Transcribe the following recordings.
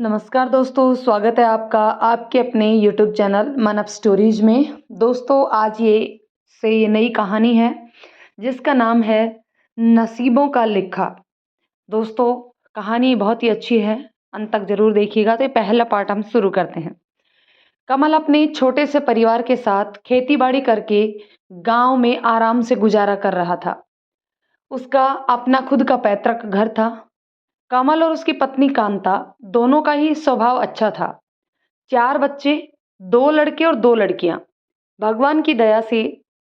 नमस्कार दोस्तों, स्वागत है आपका आपके अपने यूट्यूब चैनल मन अप स्टोरीज में। दोस्तों आज ये नई कहानी है जिसका नाम है नसीबों का लिखा। दोस्तों कहानी बहुत ही अच्छी है, अंत तक जरूर देखिएगा। तो ये पहला पार्ट हम शुरू करते हैं। कमल अपने छोटे से परिवार के साथ खेतीबाड़ी करके गांव में आराम से गुजारा कर रहा था। उसका अपना खुद का पैतृक घर था। कमल और उसकी पत्नी कांता दोनों का ही स्वभाव अच्छा था। 4 बच्चे, 2 लड़के और 2 लड़कियां। भगवान की दया से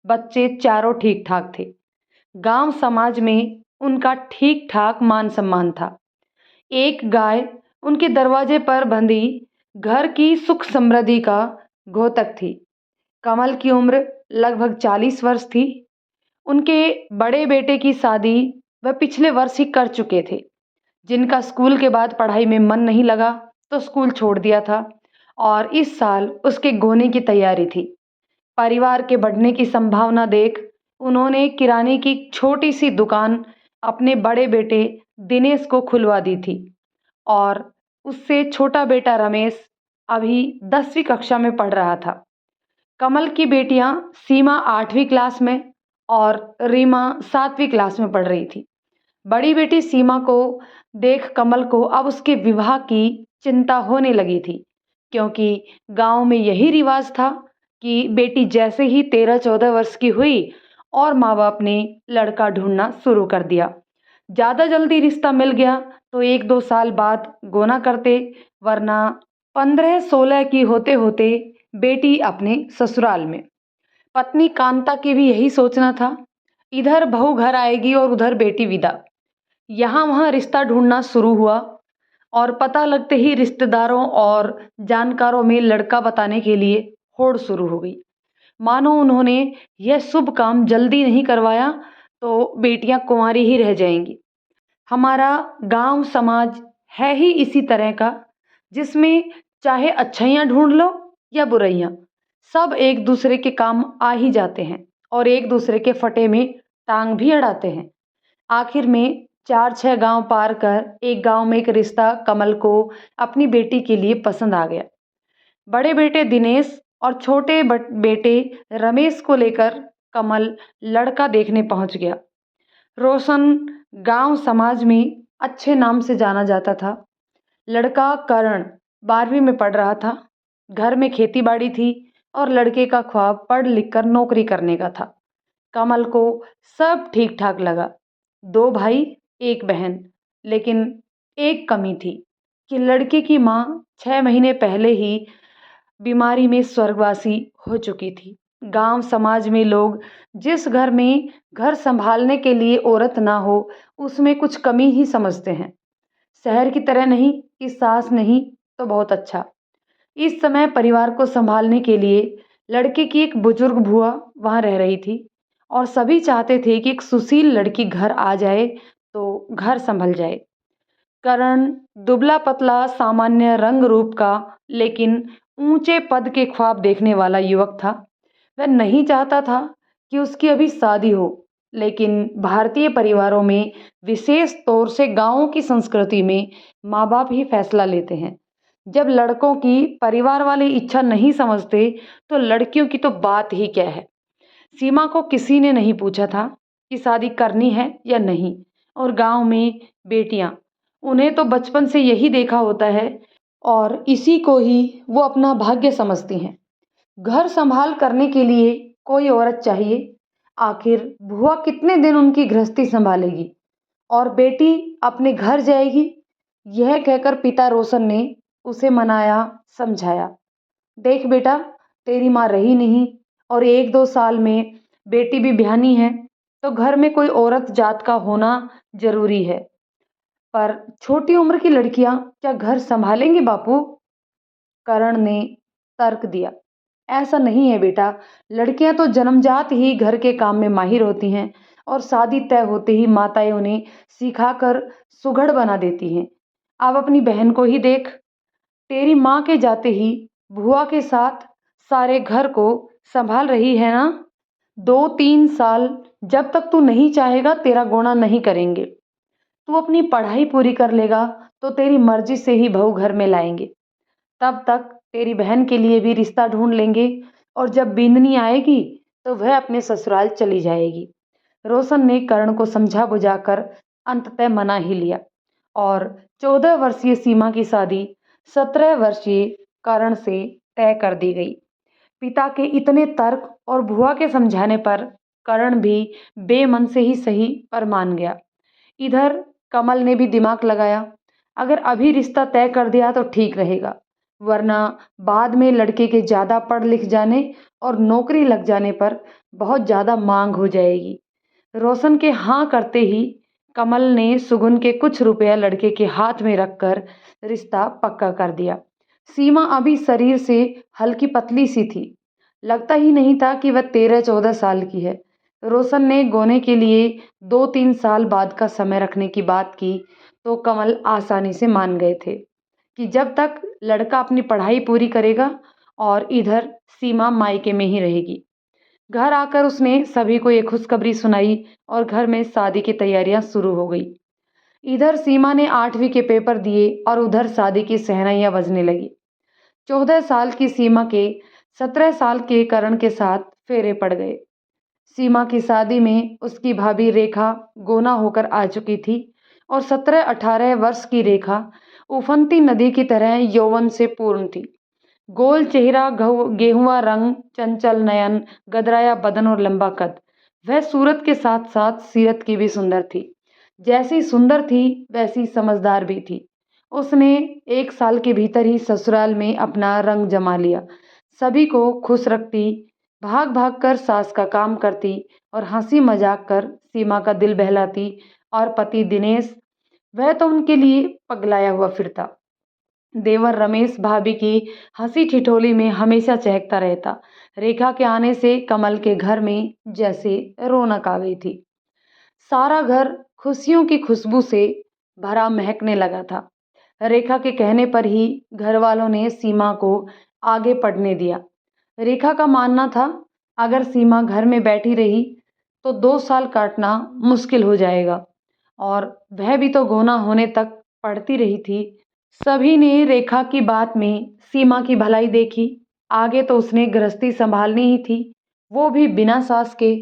बच्चे चारों ठीक ठाक थे। गांव समाज में उनका ठीक ठाक मान सम्मान था। एक गाय उनके दरवाजे पर बंधी घर की सुख समृद्धि का घोतक थी। कमल की उम्र लगभग 40 वर्ष थी। उनके बड़े बेटे की शादी वह पिछले वर्ष ही कर चुके थे। जिनका स्कूल के बाद पढ़ाई में मन नहीं लगा तो स्कूल छोड़ दिया था और इस साल उसके गोने की तैयारी थी। परिवार के बढ़ने की संभावना देख उन्होंने किराने की छोटी सी दुकान अपने बड़े बेटे दिनेश को खुलवा दी थी और उससे छोटा बेटा रमेश अभी 10वीं कक्षा में पढ़ रहा था। कमल की बेटियां सीमा 8वीं क्लास में और रीमा 7वीं क्लास में पढ़ रही थी। बड़ी बेटी सीमा को देख कमल को अब उसके विवाह की चिंता होने लगी थी, क्योंकि गांव में यही रिवाज था कि बेटी जैसे ही 13-14 वर्ष की हुई और माँ बाप ने लड़का ढूंढना शुरू कर दिया। ज़्यादा जल्दी रिश्ता मिल गया तो 1-2 साल बाद गोना करते, वरना 15-16 की होते होते बेटी अपने ससुराल में। पत्नी कांता की भी यही सोचना था। इधर बहू घर आएगी और उधर बेटी विदा। यहाँ वहाँ रिश्ता ढूंढना शुरू हुआ और पता लगते ही रिश्तेदारों और जानकारों में लड़का बताने के लिए होड़ शुरू हो गई। मानो उन्होंने यह शुभ काम जल्दी नहीं करवाया तो बेटियां कुंवारी ही रह जाएंगी। हमारा गांव समाज है ही इसी तरह का, जिसमें चाहे अच्छाइयाँ ढूंढ लो या बुराइयाँ, सब एक दूसरे के काम आ ही जाते हैं और एक दूसरे के फटे में टांग भी अड़ाते हैं। आखिर में 4-6 गांव पार कर एक गांव में एक रिश्ता कमल को अपनी बेटी के लिए पसंद आ गया। बड़े बेटे दिनेश और छोटे बेटे रमेश को लेकर कमल लड़का देखने पहुंच गया। रोशन गांव समाज में अच्छे नाम से जाना जाता था। लड़का करण 12वीं में पढ़ रहा था। घर में खेती बाड़ी थी और लड़के का ख्वाब पढ़ लिख कर नौकरी करने का था। कमल को सब ठीक ठाक लगा। 2 भाई 1 बहन, लेकिन एक कमी थी कि लड़के की माँ 6 महीने पहले ही बीमारी में स्वर्गवासी हो चुकी थी। गांव समाज में लोग जिस घर में घर संभालने के लिए औरत ना हो उसमें कुछ कमी ही समझते हैं। शहर की तरह नहीं कि सास नहीं तो बहुत अच्छा। इस समय परिवार को संभालने के लिए लड़के की एक बुजुर्ग बुआ वहां रह रही थी और सभी चाहते थे कि एक सुशील लड़की घर आ जाए तो घर संभल जाए। करण दुबला पतला सामान्य रंग रूप का, लेकिन ऊंचे पद के ख्वाब देखने वाला युवक था। वह नहीं चाहता था कि उसकी अभी शादी हो, लेकिन भारतीय परिवारों में विशेष तौर से गांवों की संस्कृति में माँ बाप ही फैसला लेते हैं। जब लड़कों की परिवार वाले इच्छा नहीं समझते तो लड़कियों की तो बात ही क्या है। सीमा को किसी ने नहीं पूछा था कि शादी करनी है या नहीं, और गांव में बेटियां, उन्हें तो बचपन से यही देखा होता है और इसी को ही वो अपना भाग्य समझती हैं। घर संभाल करने के लिए कोई औरत चाहिए। आखिर बुआ कितने दिन उनकी गृहस्थी संभालेगी और बेटी अपने घर जाएगी। यह कहकर पिता रोशन ने उसे मनाया, समझाया। देख बेटा, तेरी माँ रही नहीं और 1-2 साल में बेटी भी ब्याहनी है तो घर में कोई औरत जात का होना जरूरी है। पर छोटी उम्र की लड़कियां क्या घर संभालेंगी बापू? करण ने तर्क दिया। ऐसा नहीं है बेटा, लड़कियां तो जन्मजात ही घर के काम में माहिर होती हैं और शादी तय होते ही माताएं उन्हें सिखाकर सुघड़ बना देती हैं। अब अपनी बहन को ही देख, तेरी माँ के जाते ही बुआ के साथ सारे घर को संभाल रही है ना। 2-3 साल जब तक तू नहीं चाहेगा तेरा गुणा नहीं करेंगे। तू अपनी पढ़ाई पूरी कर लेगा तो तेरी मर्जी से ही बहू घर में लाएंगे। तब तक तेरी बहन के लिए भी रिश्ता ढूंढ लेंगे और जब बींदनी आएगी तो वह अपने ससुराल चली जाएगी। रोशन ने करण को समझा बुझाकर अंततः मना ही लिया और 14 वर्षीय सीमा की शादी 17 वर्षीय करण से तय कर दी गई। पिता के इतने तर्क और बुआ के समझाने पर करण भी बेमन से ही सही पर मान गया। इधर कमल ने भी दिमाग लगाया, अगर अभी रिश्ता तय कर दिया तो ठीक रहेगा, वरना बाद में लड़के के ज़्यादा पढ़ लिख जाने और नौकरी लग जाने पर बहुत ज़्यादा मांग हो जाएगी। रोशन के हाँ करते ही कमल ने सुगुन के कुछ रुपया लड़के के हाथ में रखकर रिश्ता पक्का कर दिया। सीमा अभी शरीर से हल्की पतली सी थी, लगता ही नहीं था कि वह 13-14 साल की है। रोशन ने गोने के लिए 2-3 साल बाद का समय रखने की बात की तो कमल आसानी से मान गए थे कि जब तक लड़का अपनी पढ़ाई पूरी करेगा और इधर सीमा मायके में ही रहेगी। घर आकर उसने सभी को ये खुशखबरी सुनाई और घर में शादी की तैयारियां शुरू हो गई। इधर सीमा ने 8वीं के पेपर दिए और उधर शादी की शहनाइयां बजने लगी। 14 साल की सीमा के 17 साल के करण के साथ फेरे पड़ गए। सीमा की शादी में उसकी भाभी रेखा गोना होकर आ चुकी थी और 17-18 वर्ष की रेखा उफनती नदी की तरह यौवन से पूर्ण थी। गोल चेहरा, गेहुआ रंग, चंचल नयन, गदराया बदन और लंबा कद। वह सूरत के साथ साथ सीरत की भी सुंदर थी। जैसी सुंदर थी वैसी समझदार भी थी। उसने 1 साल के भीतर ही ससुराल में अपना रंग जमा लिया। सभी को खुश रखती, भाग भाग कर सास का काम करती और हंसी मजाक कर सीमा का दिल बहलाती। और पति दिनेश, वह तो उनके लिए पगलाया हुआ फिरता। देवर रमेश भाभी की हंसी ठिठोली में हमेशा चहकता रहता। रेखा के आने से कमल के घर में जैसे रौनक आ गई थी। सारा घर खुशियों की खुशबू से भरा महकने लगा था। रेखा के कहने पर ही घर वालों ने सीमा को आगे पढ़ने दिया। रेखा का मानना था अगर सीमा घर में बैठी रही तो 2 साल काटना मुश्किल हो जाएगा और वह भी तो गोना होने तक पढ़ती रही थी। सभी ने रेखा की बात में सीमा की भलाई देखी। आगे तो उसने गृहस्थी संभालनी ही थी, वो भी बिना सास के।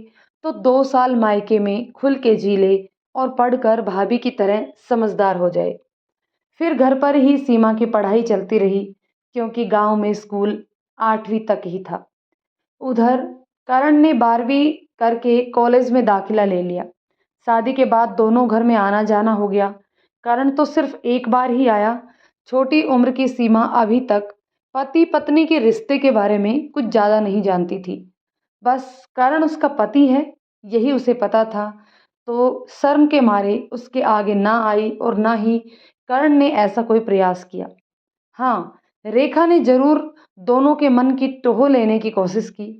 तो 2 साल मायके में खुल के जी ले और पढ़कर भाभी की तरह समझदार हो जाए। फिर घर पर ही सीमा की पढ़ाई चलती रही क्योंकि गांव में स्कूल 8वीं तक ही था। उधर करण ने 12वीं करके कॉलेज में दाखिला ले लिया। शादी के बाद दोनों घर में आना जाना हो गया। करण तो सिर्फ एक बार ही आया। छोटी उम्र की सीमा अभी तक पति पत्नी के रिश्ते के बारे में कुछ ज़्यादा नहीं जानती थी। बस करण उसका पति है यही उसे पता था। तो शर्म के मारे उसके आगे ना आई और ना ही करण ने ऐसा कोई प्रयास किया। हाँ, रेखा ने ज़रूर दोनों के मन की टोह लेने की कोशिश की।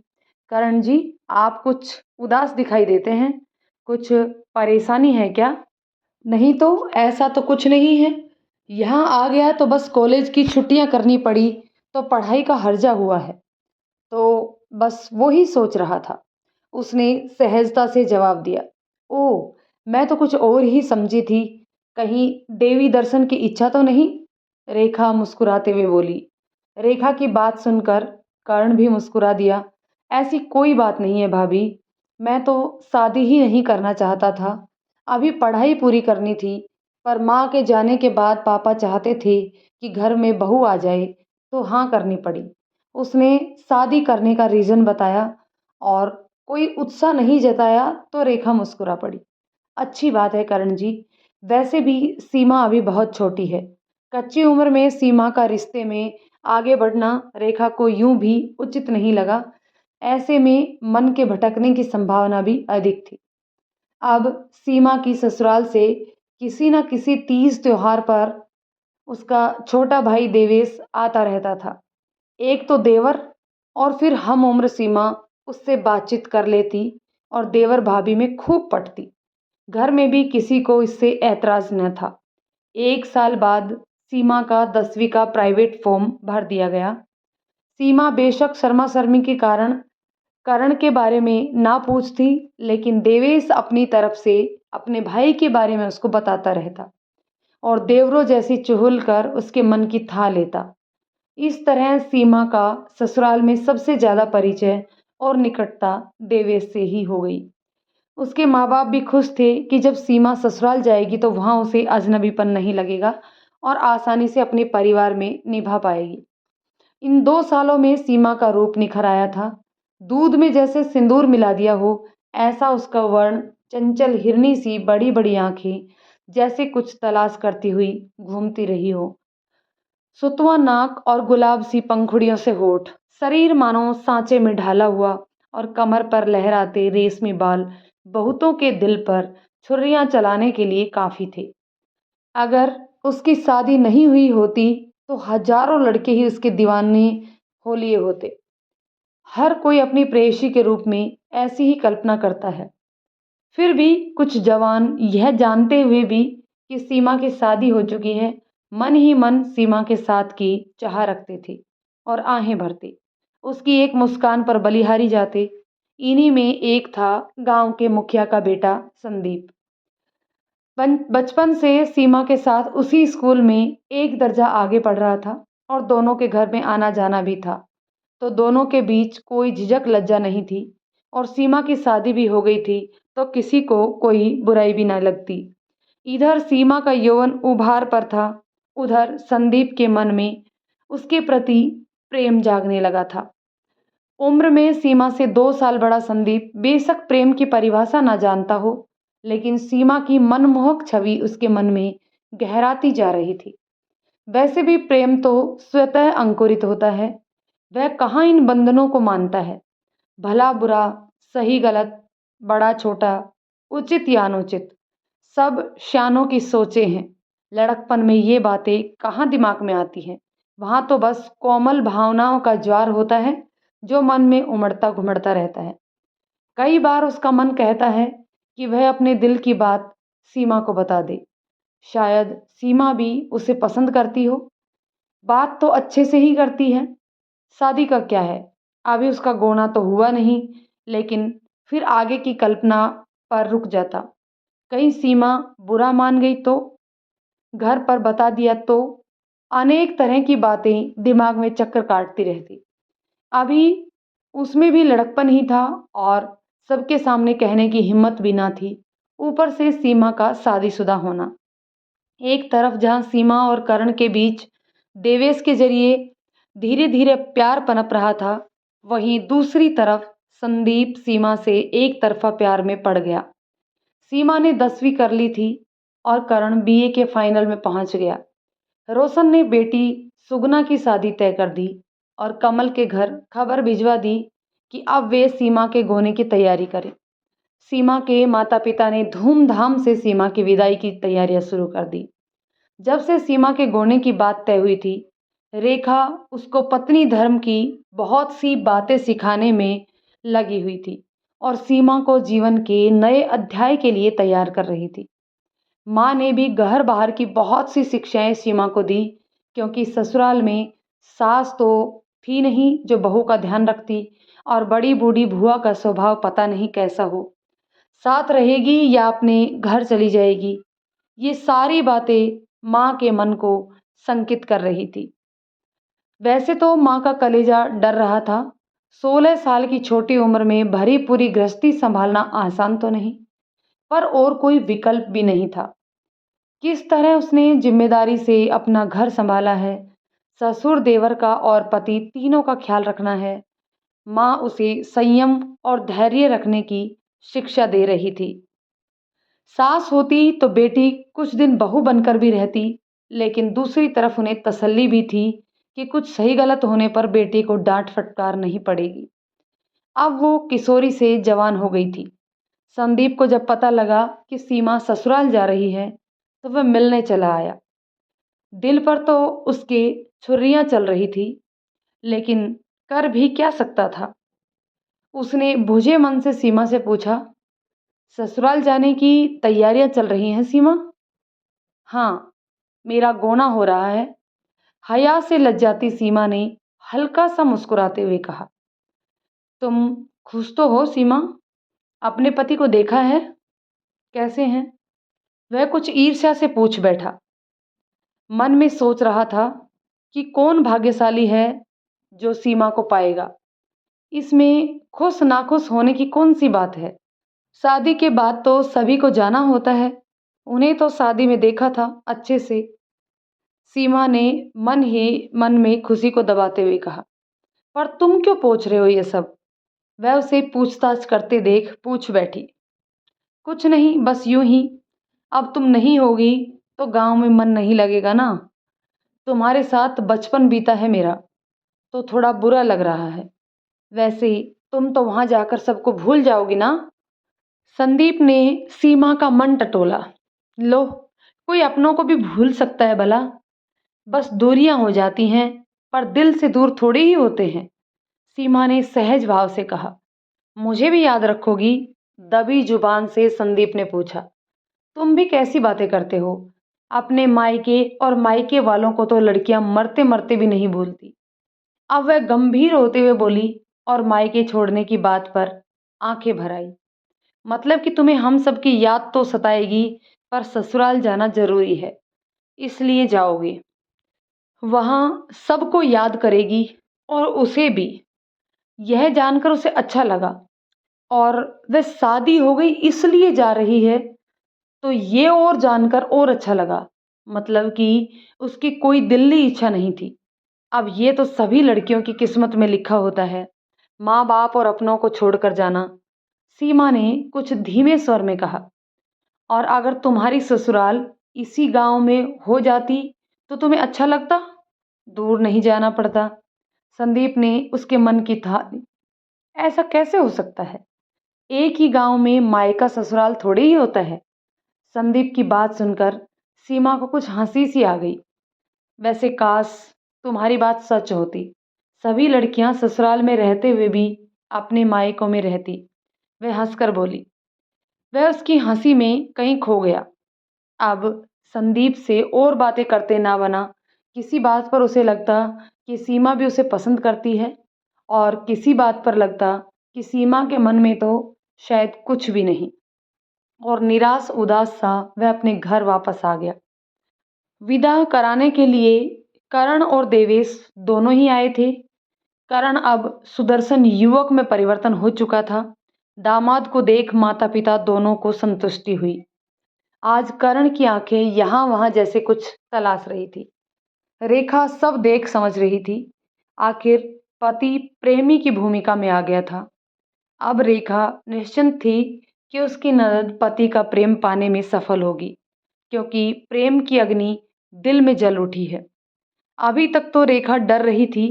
करण जी, आप कुछ उदास दिखाई देते हैं, कुछ परेशानी है क्या? नहीं तो ऐसा तो कुछ नहीं है। यहाँ आ गया तो बस कॉलेज की छुट्टियाँ करनी पड़ी तो पढ़ाई का हर्जा हुआ है। तो बस वो ही सोच रहा था। उसने सहजता से जवाब दिया। ओह! मैं तो कुछ और ही समझी थी। कहीं देवी दर्शन की इच्छा तो नहीं? रेखा मुस्कुराते हुए बोली। रेखा की बात सुनकर कर्ण भी मुस्कुरा दिया। ऐसी कोई बात नहीं है भाभी। मैं तो शादी ही नहीं करना चाहता था। अभी पढ़ाई पूरी करनी थी। पर माँ के जाने के बाद पापा चाहते थे कि घर में बहू आ जाए तो हाँ करनी पड़ी। उसने शादी करने का रीज़न बताया और कोई उत्साह नहीं जताया तो रेखा मुस्कुरा पड़ी। अच्छी बात है करण जी। वैसे भी सीमा अभी बहुत छोटी है। कच्ची उम्र में सीमा का रिश्ते में आगे बढ़ना रेखा को यूं भी उचित नहीं लगा। ऐसे में मन के भटकने की संभावना भी अधिक थी। अब सीमा की ससुराल से किसी न किसी तीज त्योहार पर उसका छोटा भाई देवेश आता रहता था। एक तो देवर और फिर हम उम्र सीमा उससे बातचीत कर लेती और देवर भाभी में खूब पटती। घर में भी किसी को इससे ऐतराज न था। 1 साल बाद सीमा का 10वीं का प्राइवेट फॉर्म भर दिया गया। सीमा बेशक शर्मा शर्मी के कारण करण के बारे में ना पूछती, लेकिन देवेश अपनी तरफ से अपने भाई के बारे में उसको बताता रहता और देवरों जैसी चुहल कर उसके मन की था लेता। इस तरह सीमा का ससुराल में सबसे ज़्यादा परिचय और निकटता देवेश से ही हो गई। उसके माँ-बाप भी खुश थे कि जब सीमा ससुराल जाएगी तो वहाँ उसे अजनबीपन नहीं लगेगा और आसानी से अपने परिवार में निभा पाएगी। इन 2 सालों में सीमा का रूप निखर आया था। दूध में जैसे सिंदूर मिला दिया हो, ऐसा उसका वर्ण, चंचल हिरनी सी बड़ी-बड़ी आँखें, जैसे कुछ तलाश करती हुई घूमती रही हो। सुतवा नाक और गुलाब सी पंखुड़ियों से होठ, शरीर मानो सांचे में ढाला हुआ और कमर पर लहराते रेशमी बाल बहुतों के दिल पर छुरियां चलाने के लिए काफी थे। अगर उसकी शादी नहीं हुई होती तो हजारों लड़के ही उसके दीवाने हो लिए होते। हर कोई अपनी प्रेयसी के रूप में ऐसी ही कल्पना करता है। फिर भी कुछ जवान यह जानते हुए भी कि सीमा की शादी हो चुकी है, मन ही मन सीमा के साथ की चाह रखते थे और आहें भरते। उसकी एक मुस्कान पर बलिहारी जाते। इन्हीं में एक था गांव के मुखिया का बेटा संदीप। बचपन से सीमा के साथ उसी स्कूल में एक दर्जा आगे पढ़ रहा था और दोनों के घर में आना जाना भी था, तो दोनों के बीच कोई झिझक लज्जा नहीं थी और सीमा की शादी भी हो गई थी तो किसी को कोई बुराई भी न लगती। इधर सीमा का यौवन उभार पर था, उधर संदीप के मन में उसके प्रति प्रेम जागने लगा था। उम्र में सीमा से 2 साल बड़ा संदीप बेशक प्रेम की परिभाषा ना जानता हो, लेकिन सीमा की मनमोहक छवि उसके मन में गहराती जा रही थी। वैसे भी प्रेम तो स्वतः अंकुरित होता है। वह कहाँ इन बंधनों को मानता है। भला बुरा, सही गलत, बड़ा छोटा, उचित या अनुचित, सब शानों की सोचें हैं। लड़कपन में ये बातें कहाँ दिमाग में आती हैं। वहाँ तो बस कोमल भावनाओं का ज्वार होता है जो मन में उमड़ता घुमड़ता रहता है। कई बार उसका मन कहता है कि वह अपने दिल की बात सीमा को बता दे। शायद सीमा भी उसे पसंद करती हो। बात तो अच्छे से ही करती है। शादी का क्या है, अभी उसका गोना तो हुआ नहीं, लेकिन फिर आगे की कल्पना पर रुक जाता। कहीं सीमा बुरा मान गई तो, घर पर बता दिया तो, अनेक तरह की बातें दिमाग में चक्कर काटती रहती। अभी उसमें भी लड़कपन ही था और सबके सामने कहने की हिम्मत भी ना थी। ऊपर से सीमा का शादीशुदा होना। एक तरफ जहाँ सीमा और करण के बीच देवेश के जरिए धीरे धीरे प्यार पनप रहा था, वहीं दूसरी तरफ संदीप सीमा से एक तरफा प्यार में पड़ गया। सीमा ने 10वीं कर ली थी और करण बीए के फाइनल में पहुंच गया। रोशन ने बेटी सुगना की शादी तय कर दी और कमल के घर खबर भिजवा दी कि अब वे सीमा के गोने की तैयारी करें। सीमा के माता पिता ने धूमधाम से सीमा की विदाई की तैयारियां शुरू कर दी। जब से सीमा के गोने की बात तय हुई थी, रेखा उसको पत्नी धर्म की बहुत सी बातें सिखाने में लगी हुई थी और सीमा को जीवन के नए अध्याय के लिए तैयार कर रही थी। माँ ने भी घर बाहर की बहुत सी शिक्षाएं सीमा को दी, क्योंकि ससुराल में सास तो थी नहीं जो बहू का ध्यान रखती और बड़ी बूढ़ी भुआ का स्वभाव पता नहीं कैसा हो, साथ रहेगी या अपने घर चली जाएगी। ये सारी बातें माँ के मन को संकित कर रही थी। वैसे तो माँ का कलेजा डर रहा था। 16 साल की छोटी उम्र में भरी पूरी गृहस्थी संभालना आसान तो नहीं, पर और कोई विकल्प भी नहीं था। किस तरह उसने जिम्मेदारी से अपना घर संभाला है, ससुर देवर का और पति तीनों का ख्याल रखना है। माँ उसे संयम और धैर्य रखने की शिक्षा दे रही थी। सास होती तो बेटी कुछ दिन बहू बनकर भी रहती, लेकिन दूसरी तरफ उन्हें तसल्ली भी थी कि कुछ सही गलत होने पर बेटी को डांट फटकार नहीं पड़ेगी। अब वो किशोरी से जवान हो गई थी। संदीप को जब पता लगा कि सीमा ससुराल जा रही है तो वह मिलने चला आया। दिल पर तो उसके छुर्रियां चल रही थी, लेकिन कर भी क्या सकता था। उसने बुझे मन से सीमा से पूछा, ससुराल जाने की तैयारियां चल रही हैं सीमा? हाँ, मेरा गोना हो रहा है। हया से लज्जाती सीमा ने हल्का सा मुस्कुराते हुए कहा। तुम खुश तो हो सीमा? अपने पति को देखा है? कैसे हैं? वह कुछ ईर्ष्या से पूछ बैठा। मन में सोच रहा था कि कौन भाग्यशाली है जो सीमा को पाएगा। इसमें खुश नाखुश होने की कौन सी बात है? शादी के बाद तो सभी को जाना होता है। उन्हें तो शादी में देखा था अच्छे से। सीमा ने मन ही मन में खुशी को दबाते हुए कहा। पर तुम क्यों पूछ रहे हो ये सब? वह उसे पूछताछ करते देख पूछ बैठी। कुछ नहीं, बस यूं ही। अब तुम नहीं होगी तो गांव में मन नहीं लगेगा ना। तुम्हारे साथ बचपन बीता है मेरा, तो थोड़ा बुरा लग रहा है। वैसे ही तुम तो वहां जाकर सबको भूल जाओगी ना। संदीप ने सीमा का मन टटोला। लो, कोई अपनों को भी भूल सकता है भला। बस दूरियां हो जाती हैं, पर दिल से दूर थोड़े ही होते हैं। सीमा ने सहज भाव से कहा। मुझे भी याद रखोगी? दबी जुबान से संदीप ने पूछा। तुम भी कैसी बातें करते हो? अपने मायके और मायके वालों को तो लड़कियां मरते मरते भी नहीं भूलती। अब वह गंभीर होते हुए बोली और मायके छोड़ने की बात पर आंखें भर आई। मतलब कि तुम्हें हम सबकी याद तो सताएगी, पर ससुराल जाना जरूरी है, इसलिए जाओगे। वहां सबको याद करेगी और उसे भी। यह जानकर उसे अच्छा लगा। और वह शादी हो गई इसलिए जा रही है, तो ये और जानकर और अच्छा लगा। मतलब कि उसकी कोई दिल्ली इच्छा नहीं थी। अब ये तो सभी लड़कियों की किस्मत में लिखा होता है, माँ बाप और अपनों को छोड़कर जाना। सीमा ने कुछ धीमे स्वर में कहा। और अगर तुम्हारी ससुराल इसी गांव में हो जाती तो तुम्हें अच्छा लगता? दूर नहीं जाना पड़ता। संदीप ने उसके मन की था। ऐसा कैसे हो सकता है? एक ही गांव में मायका ससुराल थोड़ी ही होता है। संदीप की बात सुनकर सीमा को कुछ हंसी सी आ गई। वैसे काश तुम्हारी बात सच होती। सभी लड़कियां ससुराल में रहते हुए भी अपने मायकों में रहती। वह हंसकर बोली। वह उसकी हंसी में कहीं खो गया। अब संदीप से और बातें करते ना बना। किसी बात पर उसे लगता कि सीमा भी उसे पसंद करती है, और किसी बात पर लगता कि सीमा के मन में तो शायद कुछ भी नहीं। और निराश उदास सा वह अपने घर वापस आ गया। विदा कराने के लिए करण और देवेश दोनों ही आए थे। करण अब सुदर्शन युवक में परिवर्तन हो चुका था। दामाद को देख माता पिता दोनों को संतुष्टि हुई। आज करण की आंखें यहाँ वहां जैसे कुछ तलाश रही थी। रेखा सब देख समझ रही थी। आखिर पति प्रेमी की भूमिका में आ गया था। अब रेखा निश्चिंत थी कि उसकी ननद पति का प्रेम पाने में सफल होगी, क्योंकि प्रेम की अग्नि दिल में जल उठी है। अभी तक तो रेखा डर रही थी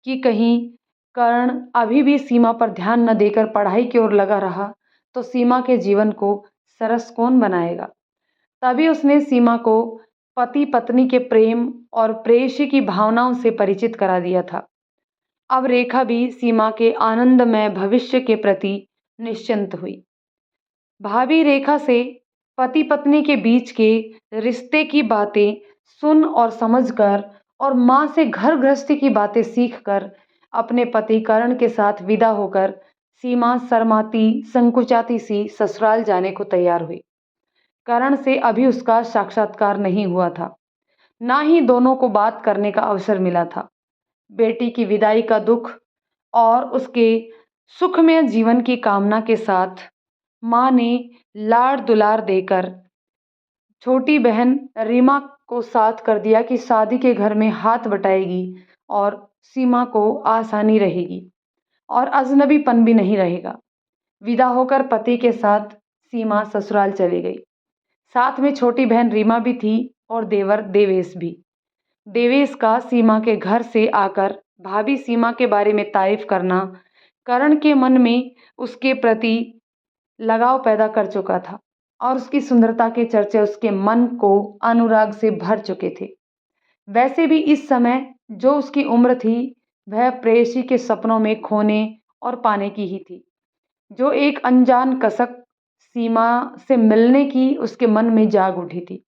कि कहीं कर्ण अभी भी सीमा पर ध्यान न देकर पढ़ाई की ओर लगा रहा तो सीमा के जीवन को सरस कौन बनाएगा। तभी उसने सीमा को पति पत्नी के प्रेम और प्रेयसी की भावनाओं से परिचित करा दिया था। अब रेखा भी सीमा के आनंदमय भविष्य के प्रति निश्चिंत हुई। भाभी रेखा से पति पत्नी के बीच के रिश्ते की बातें सुन और समझकर, और माँ से घर गृहस्थी की बातें सीखकर अपने पति करण के साथ विदा होकर सीमा शर्माती संकुचाती सी ससुराल जाने को तैयार हुई। करण से अभी उसका साक्षात्कार नहीं हुआ था, ना ही दोनों को बात करने का अवसर मिला था। बेटी की विदाई का दुख और उसके सुखमय जीवन की कामना के साथ माँ ने लाड़ दुलार देकर छोटी बहन रीमा को साथ कर दिया कि शादी के घर में हाथ बटाएगी और सीमा को आसानी रहेगी और अजनबीपन भी नहीं रहेगा। विदा होकर पति के साथ सीमा ससुराल चली गई। साथ में छोटी बहन रीमा भी थी और देवर देवेश भी। देवेश का सीमा के घर से आकर भाभी सीमा के बारे में तारीफ करना करण के मन में उसके प्रति लगाव पैदा कर चुका था, और उसकी सुंदरता के चर्चे उसके मन को अनुराग से भर चुके थे। वैसे भी इस समय जो उसकी उम्र थी वह प्रेयसी के सपनों में खोने और पाने की ही थी। जो एक अनजान कसक सीमा से मिलने की उसके मन में जाग उठी थी।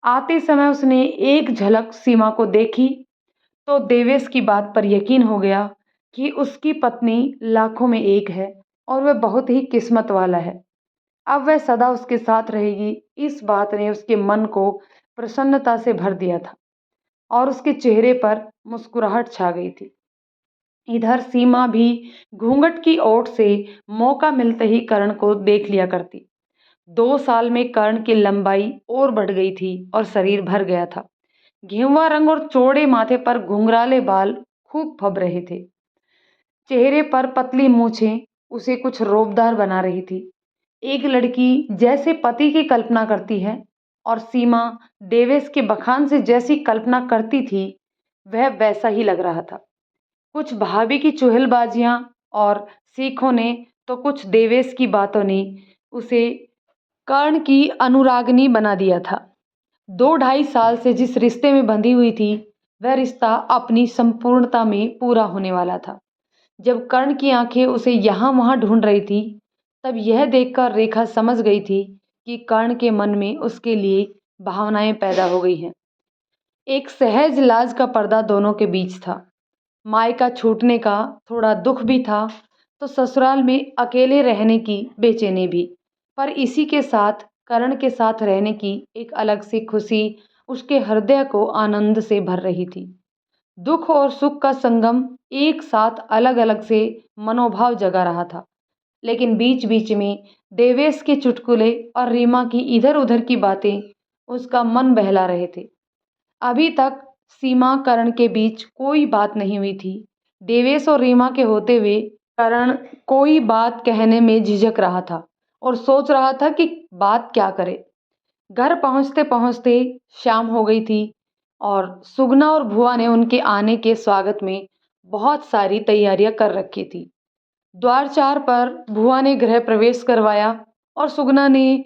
आते समय उसने एक झलक सीमा को देखी तो देवेश की बात पर यकीन हो गया कि उसकी पत्नी लाखों में एक है और वह बहुत ही किस्मत वाला है। अब वह सदा उसके साथ रहेगी, इस बात ने उसके मन को प्रसन्नता से भर दिया था और उसके चेहरे पर मुस्कुराहट छा गई थी। इधर सीमा भी घूंघट की ओट से मौका मिलते ही कर्ण को देख लिया करती। 2 साल में कर्ण की लंबाई और बढ़ गई थी और शरीर भर गया था। गेहुआ रंग और चौड़े माथे पर घुंघराले बाल खूब फब रहे थे। चेहरे पर पतली मूछें उसे कुछ रौबदार बना रही थी। एक लड़की जैसे पति की कल्पना करती है और सीमा देवेश के बखान से जैसी कल्पना करती थी, वह वैसा ही लग रहा था। कुछ भाभी की चुहलबाजियां और सीखों ने तो कुछ देवेश की बातों ने उसे कर्ण की अनुरागनी बना दिया था। 2 ढाई साल से जिस रिश्ते में बंधी हुई थी, वह रिश्ता अपनी संपूर्णता में पूरा होने वाला था। जब कर्ण की आंखें उसे यहाँ वहाँ ढूंढ रही थी, तब यह देखकर रेखा समझ गई थी कि कर्ण के मन में उसके लिए भावनाएं पैदा हो गई हैं। एक सहज लाज का पर्दा दोनों के बीच था। मायका छूटने का थोड़ा दुख भी था, तो ससुराल में अकेले रहने की बेचैनी भी। पर इसी के साथ करण के साथ रहने की एक अलग सी खुशी उसके हृदय को आनंद से भर रही थी। दुख और सुख का संगम एक साथ अलग अलग से मनोभाव जगा रहा था, लेकिन बीच बीच में देवेश के चुटकुले और रीमा की इधर उधर की बातें उसका मन बहला रहे थे। अभी तक सीमा करण के बीच कोई बात नहीं हुई थी। देवेश और रीमा के होते हुए करण कोई बात कहने में झिझक रहा था और सोच रहा था कि बात क्या करे। घर पहुंचते पहुंचते शाम हो गई थी और सुगना और भुआ ने उनके आने के स्वागत में बहुत सारी तैयारियां कर रखी थी। द्वारचार पर भुआ ने गृह प्रवेश करवाया और सुगना ने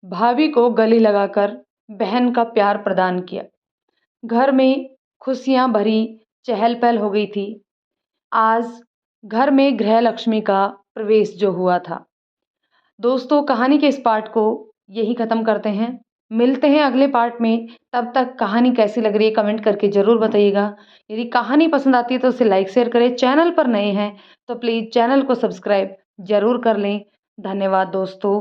भाभी को गले लगाकर बहन का प्यार प्रदान किया। घर में खुशियां भरी चहल पहल हो गई थी। आज घर में गृह लक्ष्मी का प्रवेश जो हुआ था। दोस्तों, कहानी के इस पार्ट को यही ख़त्म करते हैं। मिलते हैं अगले पार्ट में। तब तक कहानी कैसी लग रही है कमेंट करके ज़रूर बताइएगा। यदि कहानी पसंद आती है तो उसे लाइक शेयर करें। चैनल पर नए हैं तो प्लीज़ चैनल को सब्सक्राइब ज़रूर कर लें। धन्यवाद दोस्तों।